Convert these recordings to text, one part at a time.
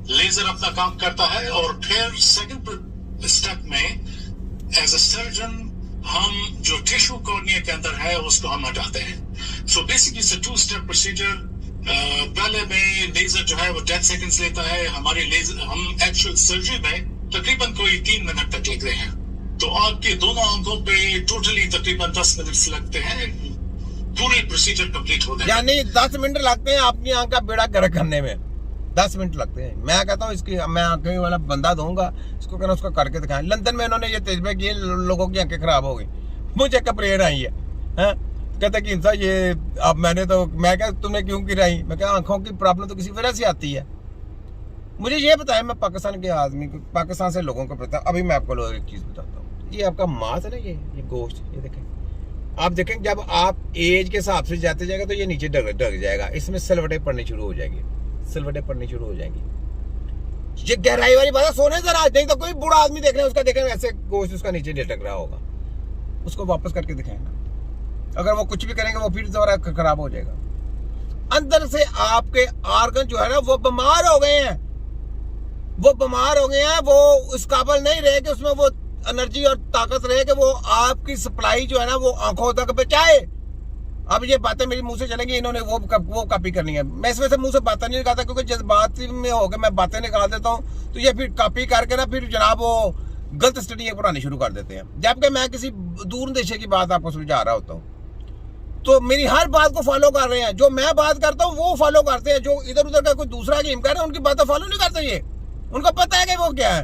Laser अपना काम करता है और फिर सेकंड स्टेप में एज अ सर्जन हम जो टिश्यू कॉर्निया के अंदर है उसको हम हटाते हैं। So basically it's a 2 step procedure. पहले में लेजर जो है वो 10 सेकंड्स लेता है। हमारी लेजर हम एक्चुअल सर्जरी में तकरीबन कोई 3 मिनट तक लेते हैं। तो आपके दोनों आंखों पे टोटली तकरीबन 10 मिनट लगते हैं पूरे प्रोसीजर कंप्लीट होने में। यानी 10 मिनट लगते हैं आपकी आंख का बेड़ा गर्क करने में, 10 मिनट लगते हैं। मैं कहता हूँ इसकी मैं आंखें वाला बंदा दूंगा, इसको कहना उसको करके दिखाएं। लंदन में इन्होंने ये तजर्बे किए, लोगों की आंखें खराब हो गई। मुझे कंप्लेन आई है, कहता कि इंसान ये अब मैं क्या तुमने क्यों गिराई? मैं क्या आंखों की प्रॉब्लम तो किसी वजह से आती है। मुझे ये बताया, मैं पाकिस्तान के आदमी को, पाकिस्तान से लोगों को पता। अभी मैं आपको एक चीज बताता हूँ, ये आपका मांस है ना, ये गोश्त, ये देखें आप देखें, जब आप एज के हिसाब से जाते जाएगा तो ये नीचे ढक जाएगा, इसमें सिलवटें पड़नी शुरू हो जाएगी, सिलवटें पड़नी शुरू हो जाएंगी। ये गहराई वाली बात है, सोने जरा, नहीं तो कोई बूढ़ा आदमी देख रहे हैं उसका, देखें ऐसे गोश्त उसका नीचे लटक रहा होगा, उसको वापस करके दिखाएंगे। अगर वो कुछ भी करेंगे वो फिर दोबारा खराब हो जाएगा। अंदर से आपके ऑर्गन जो है ना वो बीमार हो गए हैं, वो उस काबिल नहीं रहे कि उसमें वो एनर्जी और ताकत रहे कि वो आपकी सप्लाई जो है ना वो आंखों तक पहुंचाए। अब ये बातें मेरे मुंह से चलेंगी, इन्होंने वो कॉपी करनी है। मैं इस वजह से मुंह से बातें नहीं निकालता, क्योंकि जज्बात में होकर मैं बातें निकाल देता हूँ तो ये फिर कॉपी करके ना फिर जनाब वो गलत स्टडी पढ़ानी शुरू कर देते हैं। जबकि मैं किसी दूर देशे की बात आपको समझा रहा होता हूँ, तो मेरी हर बात को फॉलो कर रहे हैं। जो मैं बात करता हूँ वो फॉलो करते हैं, जो इधर उधर का कोई दूसरा गेम कर रहा है उनकी बातें फॉलो नहीं करते। ये उनको पता है कि वो क्या है,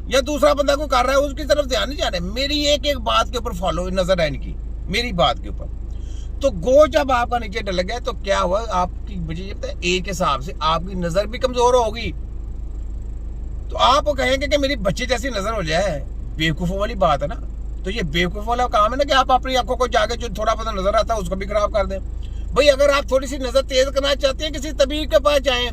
या दूसरा बंदा को कर रहा है उसकी तरफ ध्यान नहीं जा रहा है। मेरी एक एक बात के ऊपर फॉलो नजर है इनकी, मेरी बात के ऊपर। तो गोश्त जब आपका नीचे डल गया तो क्या हुआ, आपकी मुझे एज के हिसाब से आपकी नजर भी कमजोर होगी। तो आप कहेंगे कि मेरी बच्चे जैसी नजर हो जाए, बेवकूफों वाली बात है ना। तो ये बेवकूफ वाला काम है ना कि आप अपनी आंखों को जाके जो थोड़ा बहुत नजर आता है उसको भी खराब कर दें। भाई अगर आप थोड़ी सी नजर तेज करना चाहते हैं, किसी तबीब के पास जाएं,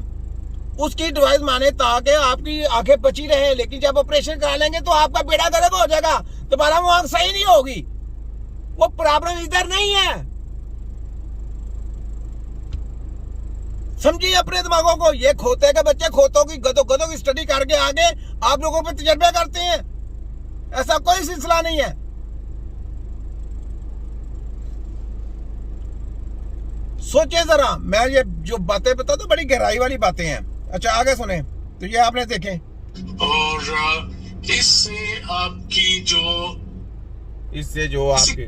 उसकी एडवाइस माने ताकि आपकी आंखें बची रहे। लेकिन जब ऑपरेशन करा लेंगे तो आपका बेड़ा गर्क हो जाएगा, दोबारा वो आंख सही नहीं होगी। वो प्रॉब्लम इधर नहीं है, समझिए अपने दिमागों को। ये खोते के बच्चे खोतों की गधों की स्टडी करके आगे आप लोगों पे तजर्बे करते हैं, ऐसा कोई सिलसिला नहीं है। सोचिए जरा, मैं ये जो बातें बताता हूं बड़ी गहराई वाली बातें हैं। अच्छा आगे सुने, तो ये आपने देखें, और इससे जो आपकी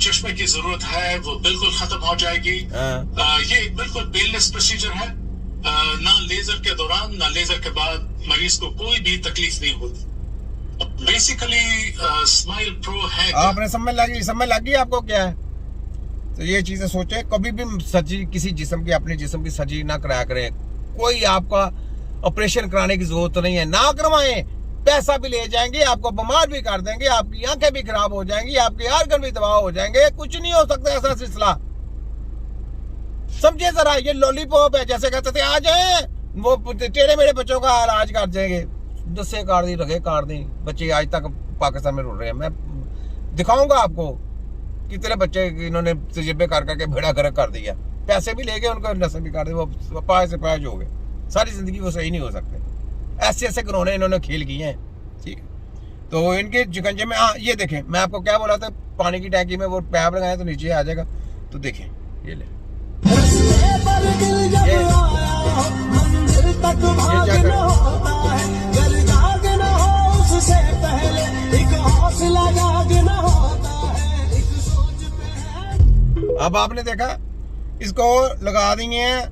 चश्मे की जरूरत है वो बिल्कुल खत्म हो जाएगी। ये बिल्कुल पेनलेस प्रोसीजर है, ना लेजर के दौरान ना लेजर के बाद मरीज को कोई भी तकलीफ नहीं होती। बेसिकली स्माइल प्रो है। आपने समझ लगी आपको क्या है? तो ये चीजें सोचे, कभी भी सर्जरी किसी जिस्म की, अपने जिस्म की सर्जरी ना कराया करें। कोई आपका ऑपरेशन कराने की जरूरत नहीं है, ना करवाएं। पैसा भी ले जाएंगे, आपको बीमार भी कर देंगे, आपकी आंखें भी खराब हो जाएंगी, आपके ऑर्गन भी तबाह हो जाएंगे। कुछ नहीं हो सकता ऐसा सिलसिला, समझिए जरा। ये लॉलीपॉप है, जैसे कहते थे आ जाए वो टेढ़े मेढ़े बच्चों का इलाज कर देंगे। 10 काट दी, रखे काट दी, बच्चे आज तक पाकिस्तान में रुल रहे हैं। मैं दिखाऊंगा आपको कितने बच्चे इन्होंने तजर्बे कर करके भेड़ा गर्क कर दिया। पैसे भी ले गए, उनको नस्ल भी काट दी, वो पाँच से पाँच हो गए। सारी जिंदगी वो सही नहीं हो सकते। ऐसे ऐसे घिनौने इन्होंने खेल किए हैं, ठीक है। तो इनके शिकंजे में ये देखें, मैं आपको क्या बोला था, पानी की टैंकी में वो पैप लगाए तो नीचे आ जाएगा। तो देखें, ये ले अब आपने देखा, इसको लगा दिए हैं।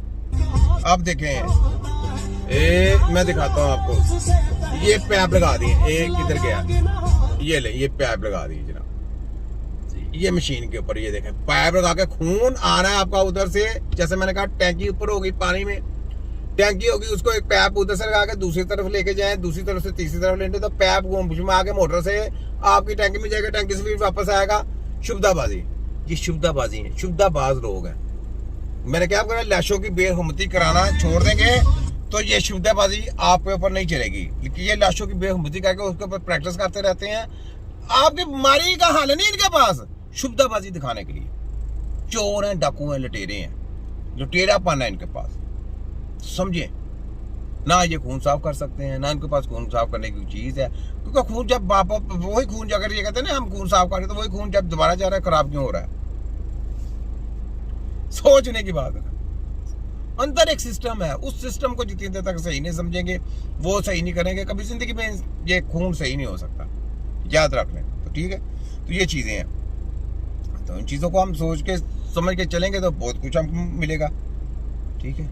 अब देखें, मैं दिखाता हूँ आपको, ये पैप लगा दिए, एक किधर गया, ये ले, ये पैप लगा दिए जनाब, ये मशीन के ऊपर। ये देखें पैप लगा के खून आ रहा है आपका उधर से। जैसे मैंने कहा टैंकी ऊपर होगी, पानी में टैंकी होगी, उसको एक पैप उधर से लगा के दूसरी तरफ लेके जाए, दूसरी तरफ से तीसरी तरफ लेके, तो पैप घूम आके मोटर से आपकी टैंकी में जाएगा, टैंकी से फिर वापस आएगा। शुभदाबाजी, ये शुभदाबाजी है, शुभदाबाज लोग हैं। मैंने क्या कहा, लाशों की बेहुरमती कराना छोड़ देंगे तो ये शुभदाबाजी आपके ऊपर नहीं चलेगी। लेकिन ये लाशों की बेहुरमती करके उसके ऊपर प्रैक्टिस करते रहते हैं। आपकी बीमारी का हाल नहीं इनके पास, शुभदाबाजी दिखाने के लिए। चोर हैं, डाकू हैं, लुटेरे हैं, लुटेरापन है इनके पास, समझिए। ना ये खून साफ कर सकते हैं, ना इनके पास खून साफ करने की चीज़ है, क्योंकि खून जब वही खून, अगर ये कहते हैं ना हम खून साफ कर रहे हैं, तो वही खून जब दोबारा जा रहा है, खराब क्यों हो रहा है? सोचने की बात है। अंदर एक सिस्टम है, उस सिस्टम को जितनी देर तक सही नहीं समझेंगे, वो सही नहीं करेंगे, कभी जिंदगी में ये खून सही नहीं हो सकता, याद रख लें। तो ठीक है, तो ये चीज़ें हैं, तो इन चीज़ों को हम सोच के समझ के चलेंगे तो बहुत कुछ हमको मिलेगा। ठीक है।